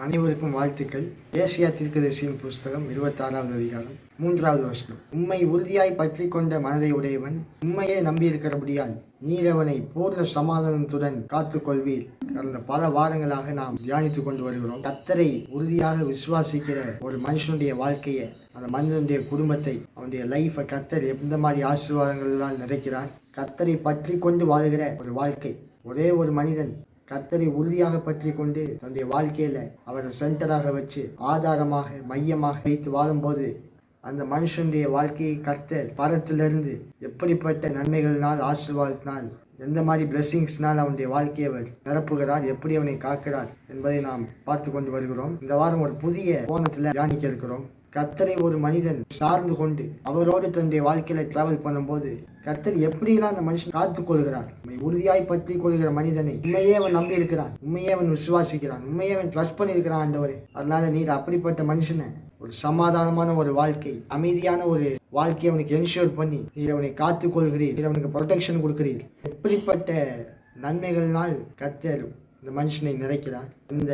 அனைவருக்கும் வாழ்த்துக்கள். ஏசியா தீர்க்கதரிசியின் புஸ்தகம் 26வது அதிகாரம் 3வது வசனம். உம்மை உறுதியாய் பற்றி கொண்ட மனதை உடையவன் உம்மையே நம்பியிருக்கிறபடியால் நீர் அவனை பூர்ண சமாதானத்துடன் காத்துக் கொள்வீர். கடந்த பல வாரங்களாக நாம் தியானித்துக் கொண்டு வருகிறோம். கர்த்தரை உறுதியாக விசுவாசிக்கிற ஒரு மனுஷனுடைய வாழ்க்கையை, அந்த மனிதனுடைய குடும்பத்தை, அவனுடைய லைஃபை கர்த்தர் எந்த மாதிரி ஆசீர்வாதங்களால் நிறைக்கிறார். கர்த்தரை பற்றி கொண்டு வாழ்கிற ஒரு வாழ்க்கை. ஒரே ஒரு மனிதன் கர்த்தரை உறுதியாக பற்றி கொண்டு தன்னுடைய வாழ்க்கையில அவரை சென்டராக வச்சு ஆதாரமாக மையமாக வைத்து வாழும்போது அந்த மனுஷனுடைய வாழ்க்கையை கர்த்தர் பரத்திலிருந்து எப்படிப்பட்ட நன்மைகளினால் ஆசீர்வாதத்தினால் எந்த மாதிரி பிளெஸிங்ஸ்னால் அவனுடைய வாழ்க்கையை அவர் நிரப்புகிறார், எப்படி அவனை காக்கிறார் என்பதை நாம் பார்த்து கொண்டு வருகிறோம். இந்த வாரம் ஒரு புதிய கோணத்தில் தியானிக்க இருக்கிறோம். கர்த்தரை ஒரு மனிதன் சார்ந்து கொண்டு அவரோடு தன்னுடைய வாழ்க்கையில டிராவல் பண்ணும்போது கர்த்தர் எப்படியெல்லாம் அந்த மனுஷன் காத்துக் கொள்கிறார். உறுதியாய் பற்றி கொள்கிற மனிதனை உண்மையே அவன் நம்பி இருக்கிறான், உண்மையே அவன் விசுவாசிக்கிறான், உண்மையே அவன் ட்ரஸ்ட் பண்ணியிருக்கிறான் ஆண்டவரே. அதனால நீர் அப்படிப்பட்ட மனுஷனை ஒரு சமாதானமான ஒரு வாழ்க்கை, அமைதியான ஒரு வாழ்க்கையை அவனுக்கு என்ஷூர் பண்ணி நீர் அவனை காத்துக் கொள்கிறீர், நீர் அவனுக்கு ப்ரொடெக்ஷன் கொடுக்கிறீர். எப்படிப்பட்ட நன்மைகள்னால் கர்த்தர் இந்த மனுஷனை நிறைக்கிறார். இந்த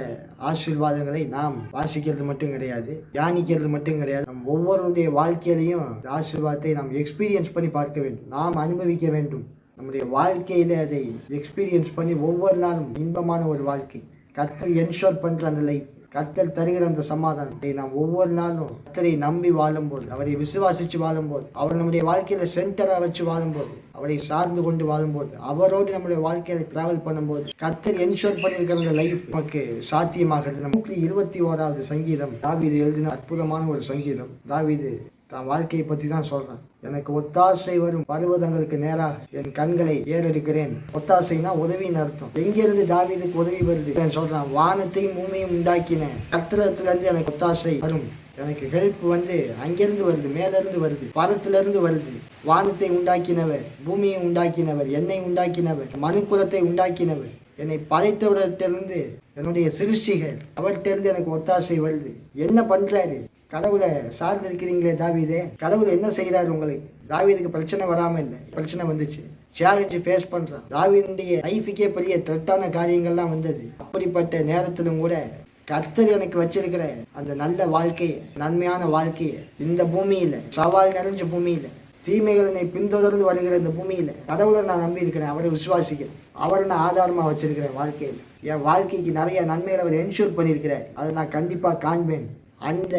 ஆசீர்வாதங்களை நாம் வாசிக்கிறது மட்டும் கிடையாது, தியானிக்கிறது மட்டும் கிடையாது, நம் ஒவ்வொருடைய வாழ்க்கையிலையும் இந்த ஆசீர்வாதத்தை நாம் எக்ஸ்பீரியன்ஸ் பண்ணி பார்க்க வேண்டும், நாம் அனுபவிக்க வேண்டும். நம்முடைய வாழ்க்கையில அதை எக்ஸ்பீரியன்ஸ் பண்ணி ஒவ்வொரு நாளும் இன்பமான ஒரு வாழ்க்கை, கர்த்தர் என்ஷோர் பண்ற அந்த லைஃப், கர்த்தர் தருகிற அந்த சமாதானத்தை நாம் ஒவ்வொரு நாளும் கர்த்தரை நம்பி வாழும்போது, அவரை விசுவாசிச்சு வாழும்போது, அவர் நம்முடைய வாழ்க்கையில சென்டரா வச்சு வாழும்போது, அவரை சார்ந்து கொண்டு வாழும்போது, அவரோடு நம்முடைய வாழ்க்கையில டிராவல் பண்ணும்போது கர்த்தர் என்ஷோர் பண்ணியிருக்கிற அந்த லைஃப் நமக்கு சாத்தியமாகிறது. 121வது சங்கீதம் தாவீது எழுதின அற்புதமான ஒரு சங்கீதம். தாவீது தான் வாழ்க்கையை பத்தி தான் சொல்றான். எனக்கு ஒத்தாசை வரும் பர்வதங்களுக்கு நேராக என் கண்களை ஏறெடுக்கிறேன். ஒத்தாசைனா உதவின்னு அர்த்தம். எங்கிருந்து தாவீதுக்கு உதவி வருது சொல்றான். வானத்தையும் பூமியும் உண்டாக்கின கர்த்தரிடத்துல இருந்து எனக்கு ஒத்தாசை வரும். எனக்கு ஹெல்ப் அங்கிருந்து வருது, மேல இருந்து வருது, பரத்துல இருந்து வருது. வானத்தை உண்டாக்கினவர், பூமியை உண்டாக்கினவர், என்னை உண்டாக்கினவர், மனுக்குலத்தை உண்டாக்கினவர், என்னை படைத்தவரிடத்திலிருந்து என்னுடைய சிருஷ்டிகள் அவர்கிட்ட எனக்கு ஒத்தாசை வருது. என்ன பண்றாரு? கடவுளை சார்ந்து இருக்கிறீங்களே தாவீதே, கடவுள் என்ன செய்யறாரு உங்களுக்கு? தாவீதுக்கு பிரச்சனை வராம இல்லை, பிரச்சனை வந்துச்சு, சேலஞ்சு ஃபேஸ் பண்றான். தாவீதுடைய லைஃபுக்கே பெரிய த்ரெட்டான காரியங்கள்லாம் வந்தது. அப்படிப்பட்ட நேரத்திலும் கூட கர்த்தர் எனக்கு வச்சிருக்கிற அந்த நல்ல வாழ்க்கையை, நன்மையான வாழ்க்கையை, இந்த பூமியில சவால் நிறைஞ்ச பூமியில, தீமைகள் என்னை பின்தொடர்ந்து வருகிற இந்த பூமியில கடவுளை நான் நம்பி இருக்கிறேன், அவரை விசுவாசிக்கிறேன், அவரை நான் ஆதாரமா வச்சிருக்கிறேன். வாழ்க்கையில் என் வாழ்க்கைக்கு நிறைய நன்மைகளை அவர் என்ஷூர் பண்ணியிருக்கிறார். அதை நான் கண்டிப்பா காண்பேன். அந்த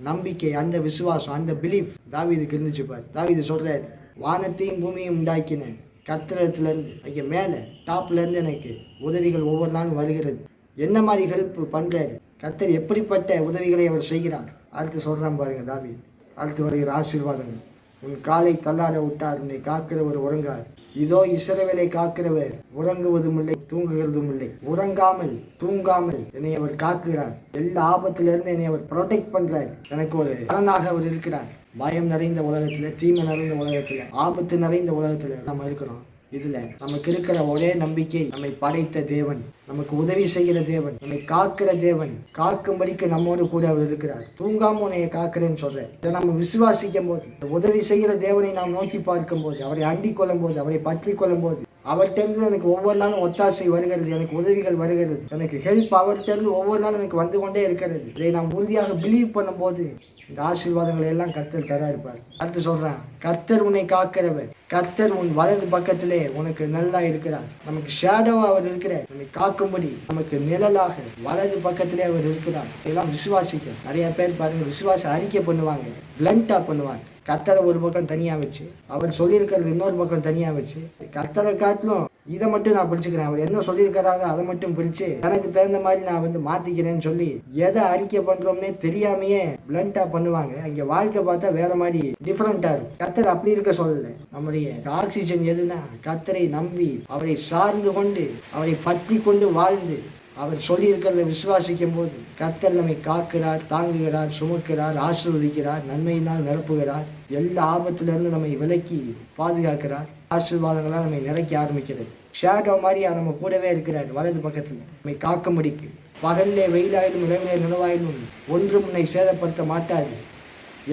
நம்பிக்கை, அந்த விசுவாசம், அந்த பிலீஃப் தாவீதுக்கு இருந்துச்சு பாரு. தாவீது சொல்றாரு, வானத்தையும் பூமியும் உண்டாக்கின கர்த்தரிடத்துல இருந்து இங்க மேல டாப்ல இருந்து எனக்கு உதவிகள் ஒவ்வொரு நாளும் வருகிறது. என்ன மாதிரி ஹெல்ப் பண்றாரு கர்த்தர், எப்படிப்பட்ட உதவிகளை அவர் செய்கிறார். அடுத்து சொல்றான் பாருங்க தாவீது. அடுத்து வருகிற ஆசீர்வாதங்கள். உன் காலை தள்ளாட விட்டார், உன்னை காக்கிறவர் உறங்கார். இதோ இஸ்ரவேலை காக்கிறவர் உறங்குவதும் இல்லை, தூங்குகிறதும் இல்லை. உறங்காமல் தூங்காமல் என்னை அவர் காக்குகிறார். எல்லா ஆபத்திலிருந்து என்னை அவர் ப்ரொடெக்ட் பண்றார். எனக்கு ஒரு அரணாக அவர் இருக்கிறார். பயம் நிறைந்த உலகத்துல, தீமை நிறைந்த உலகத்துல, ஆபத்து நிறைந்த உலகத்துல நம்ம இருக்கிறோம். இதுல நமக்கு இருக்கிற ஒரே நம்பிக்கை, நம்மை படைத்த தேவன், நமக்கு உதவி செய்கிற தேவன், நம்மை காக்கிற தேவன், காக்கும்படிக்கு நம்மோடு கூட அவர் இருக்கிறார். தூங்காம உன்னைய காக்கிறேன்னு சொல்றேன். இதை நம்ம விசுவாசிக்கும் போது, உதவி செய்கிற தேவனை நாம் நோக்கி பார்க்கும் போது, அவரை அண்டிக் கொள்ளும் போது, அவரை பற்றி கொள்ளும் போது, அவர்கிட்ட எனக்கு ஒவ்வொரு நாளும் ஒத்தாசை வருகிறது, எனக்கு உதவிகள் வருகிறது, எனக்கு ஹெல்ப் அவர்கிட்ட ஒவ்வொரு நாளும் எனக்கு வந்து கொண்டே இருக்கிறது. இதை நாம் உறுதியாக பிலீவ் பண்ணும் போது இந்த ஆசீர்வாதங்களை எல்லாம் கர்த்தர் தர இருப்பார். அடுத்து சொல்றான், கர்த்தர் உன்னை காக்கிறவர், கர்த்தர் உன் வலது பக்கத்திலே உனக்கு நல்லா இருக்கிறார். நமக்கு ஷேடோவா அவர் இருக்கிறார், நம்மை காக்கும்படி நமக்கு நிழலாக வலது பக்கத்திலே அவர் இருக்கிறார். இதெல்லாம் விசுவாசிக்க நிறைய பேர் பாருங்க, விசுவாச அறிக்கை பண்ணுவாங்க, பிளண்டா பண்ணுவாங்க. கர்த்தரை ஒரு பக்கம் தனியா வச்சு, அவர் சொல்லியிருக்கிறது இன்னொரு பக்கம் தனியா வச்சு, கர்த்தரை காட்டிலும் இதை மட்டும் நான் பிடிச்சுக்கிறேன், அவர் என்ன சொல்லியிருக்கிறாரோ அதை மட்டும் பிடிச்சு எனக்கு தகுந்த மாதிரி நான் மாத்திக்கிறேன்னு சொல்லி எதை அறிக்கை பண்றோம்னே தெரியாமையே பிளண்டா பண்ணுவாங்க. இங்க வாழ்க்கை பார்த்தா வேற மாதிரி டிஃபரெண்டா இருக்கு. கர்த்தர் அப்படி இருக்க சொல்லல. நம்முடைய ஆக்சிஜன் எதுனா கர்த்தரை நம்பி அவரை சார்ந்து கொண்டு அவரை பற்றி கொண்டு வாழ்ந்து அவர் சொல்லி இருக்கிறத விசுவாசிக்கும் போது கர்த்தர் நம்மை காக்கிறார், தாங்குகிறார், சுமக்கிறார், ஆசீர்வதிக்கிறார், நன்மையினால் நிரப்புகிறார், எல்லா ஆபத்திலிருந்து நம்மை விலக்கி பாதுகாக்கிறார். ஆசீர்வாதங்களால் நம்மை நிறைக்க ஆரம்பிக்கிறது. ஷேடோ மாதிரியா நம்ம கூடவே இருக்கிறார் வலது பக்கத்துல நம்மை காக்கும்படிக்கு. பகல்லே வெயிலாயிலும் இரவிலே நிலவாயிலும் ஒன்றும் உன்னை சேதப்படுத்த மாட்டாது.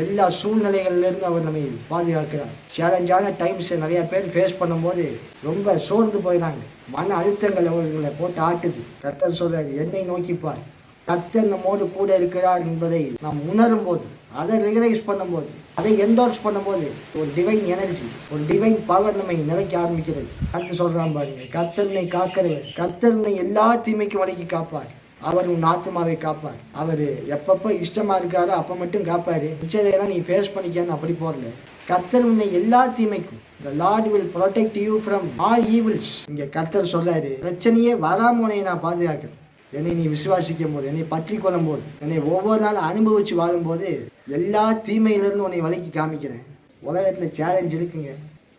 எல்லா சூழ்நிலைகளிலிருந்து அவர் நம்மை பாதுகாக்கிறார். சேலஞ்சான டைம்ஸை நிறைய பேர் ஃபேஸ் பண்ணும்போது ரொம்ப சோர்ந்து போயிடாங்க. மன அழுத்தங்கள் அவர்களை போட்டு ஆட்டுது. கர்த்தர் சொல்றாரு, என்னை நோக்கிப்பார், கர்த்தர் நம்மோடு கூட இருக்கிறார் என்பதை நாம் உணரும் போது, அதை ரியலைஸ் பண்ணும்போது, அதை என்டோர்ஸ் பண்ணும்போது ஒரு டிவைன் எனர்ஜி, ஒரு டிவைன் பவர் நம்மை நிறைக்க ஆரம்பிக்கிறது. கர்த்தர் சொல்றான் பாருங்க, கர்த்தர்னை காக்கிறவர், கர்த்தர்னை எல்லா தீமைக்கும் வழிக்கு காப்பார். அவர் உன் ஆத்மாவை காப்பார். அவர் எப்பப்போ இஷ்டமா இருக்காரோ அப்போ மட்டும் காப்பாரு. மிச்சதையெல்லாம் நீ ஃபேஸ் பண்ணிக்கான்னு அப்படி போடல. கர்த்தர் உன்னை எல்லா தீமைக்கும், the Lord will protect you from all evils. இங்க கர்த்தர் சொல்றாரு, பிரச்சனையே வராம உன்னை நான் பாதுகாக்கிறேன். என்னை நீ விசுவாசிக்கும் போது, என்னை பற்றி கொள்ளும் போது, என்னை ஒவ்வொரு நாளும் அனுபவிச்சு வாழும்போது எல்லா தீமையிலிருந்து உன்னை விலக்கி காமிக்கிறேன். உலகத்துல சேலஞ்ச் இருக்குங்க.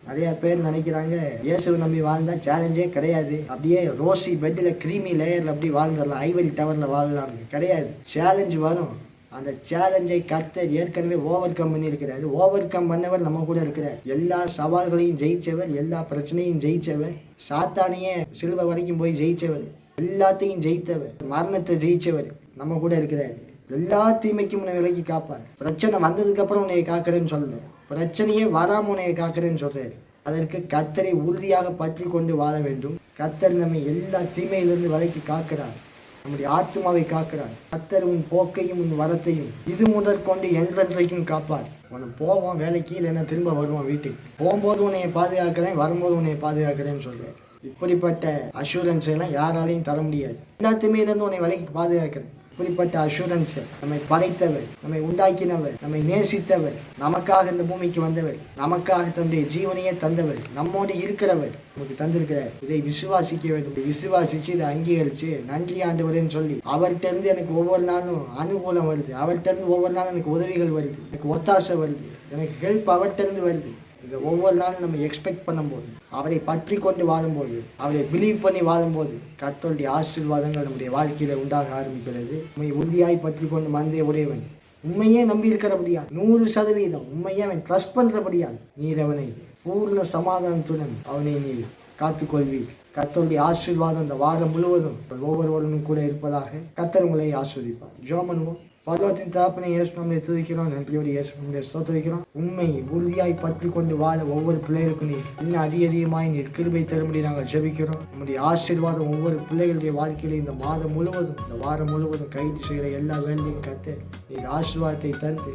நிறைய பேர் நினைக்கிறாங்க இயேசுவை நம்பி வாழ்ந்தா சேலஞ்சே கிடையாது, அப்படியே ரோசி பெட்டில் கிரீமி லேயர்ல அப்படி வாழ்ந்துடலாம், ஐவல் டவர்ல வாழலாம். கிடையாது, சேலஞ்சு வரும். அந்த சேலஞ்சை கர்த்தர் ஏற்கனவே ஓவர் கம் பண்ணியிருக்கிறார். ஓவர் கம் பண்ணவர் நம்ம கூட இருக்கிறார். எல்லா சவால்களையும் ஜெயிச்சவர், எல்லா பிரச்சனையும் ஜெயிச்சவர், சாத்தானையே சிலுவை வரைக்கும் போய் ஜெயிச்சவர், எல்லாத்தையும் ஜெயித்தவர், மரணத்தை ஜெயிச்சவர் நம்ம கூட இருக்கிறார். எல்லா தீமைக்கும் உன்னை விலக்கி காப்பார். பிரச்சனை வந்ததுக்கு அப்புறம் உன்னை காக்கிறேன்னு சொல்லல, பிரச்சனையே வராம உன்னை காக்கிறேன்னு சொல்றாரு. அதற்கு கர்த்தரை உறுதியாக பற்றி கொண்டு வாழ வேண்டும். கர்த்தர் நம்மை எல்லா தீமையிலிருந்து விலக்கி காக்கிறார், நம்முடைய ஆத்மாவை காக்கிறார். கர்த்தர் உன் போக்கையும் உன் வரத்தையும் இது முதற்கொண்டு என்றென்றைக்கும் காப்பார். உன்னை போவோம் வேலைக்கு, இல்லைன்னா திரும்ப வருவோம் வீட்டுக்கு. போகும்போது உன்னை பாதுகாக்கிறேன், வரும்போது உன்னை பாதுகாக்கிறேன்னு சொல்றாரு. இப்படிப்பட்ட அஷூரன்ஸ் எல்லாம் யாராலையும் தர முடியாது. எல்லா தீமையிலிருந்து உன்னை விலக்கி பாதுகாக்கிறேன். இப்படிப்பட்ட அஷூரன்ஸ் நம்மை படைத்தவர், நம்மை உண்டாக்கினவர், நம்மை நேசித்தவர், நமக்காக இந்த பூமிக்கு வந்தவர், நமக்காக தன்னுடைய ஜீவனையே தந்தவர், நம்மோடு இருக்கிறவர் நமக்கு தந்திருக்கிறார். இதை விசுவாசிக்க வேண்டும். விசுவாசிச்சு இதை அங்கீகரிச்சு நன்றி ஆண்டவரேன்னு சொல்லி அவர்கிட்ட இருந்து எனக்கு ஒவ்வொரு நாளும் அனுகூலம் வருது, அவர்கிட்ட இருந்து ஒவ்வொரு நாளும் எனக்கு உதவிகள் வருது, எனக்கு ஒத்தாசை வருது, எனக்கு ஹெல்ப் அவர்கிட்ட இருந்து வருது. இதை ஒவ்வொரு நாளும் நம்ம எக்ஸ்பெக்ட் பண்ணும்போது, அவரை பற்றி கொண்டு வாழும்போது, அவரை பிலீவ் பண்ணி வாழும்போது கர்த்தருடைய ஆசீர்வாதங்கள் நம்முடைய வாழ்க்கையில உண்டாக ஆரம்பிக்கிறது. உண்மை உறுதியாய் பற்றி கொண்டு மந்தைய உடையவன், உண்மையே நம்பி இருக்கிறபடியால் 100% உண்மையே அவன் ட்ரஸ்ட் பண்றபடியால் நீர் அவனை பூர்ண சமாதானத்துடன் அவனை நீர் காத்துக்கொள்வீர். கர்த்தருடைய ஆசீர்வாதம் இந்த வாரம் முழுவதும் ஒவ்வொருவருடன் கூட இருப்பதாக. கர்த்தர் உங்களை ஆசீர்வதிப்பார். ஜெபம் பண்ணுவோம். பரலோகத்தின் தகப்பனே, இயேசு நாமத்தை துதிக்கிறோம், நன்றியோடு இயேசு நாமத்தை ஸ்தோத்திரிக்கிறோம். உண்மை உறுதியாய் பற்றி கொண்டு வாழ ஒவ்வொரு பிள்ளைகளுக்கும் நீர் இன்னும் அதிகமாய் நீர் கிருபை தரும்படி நாங்கள் ஜெபிக்கிறோம். நம்முடைய ஆசீர்வாதம் ஒவ்வொரு பிள்ளைகளுடைய வாழ்க்கையில இந்த மாதம் முழுவதும், இந்த வாரம் முழுவதும் கைது செய்கிற எல்லா வேலையும் கர்த்தர் நீர் ஆசீர்வாதத்தை தந்து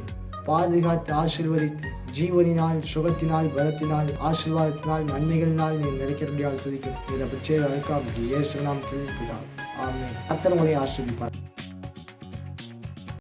பாதுகாத்து ஆசீர்வதித்து ஜீவனினால், சுகத்தினால், பலத்தினால், ஆசீர்வாதத்தினால், நன்மைகளினால் நீர் நிறைக்க முடியாது துதிக்கிறோம். இதை பற்றி இயேசு நாமத்தில் ஆமென். கர்த்தர் உங்களை ஆசீர்வதிப்பார்.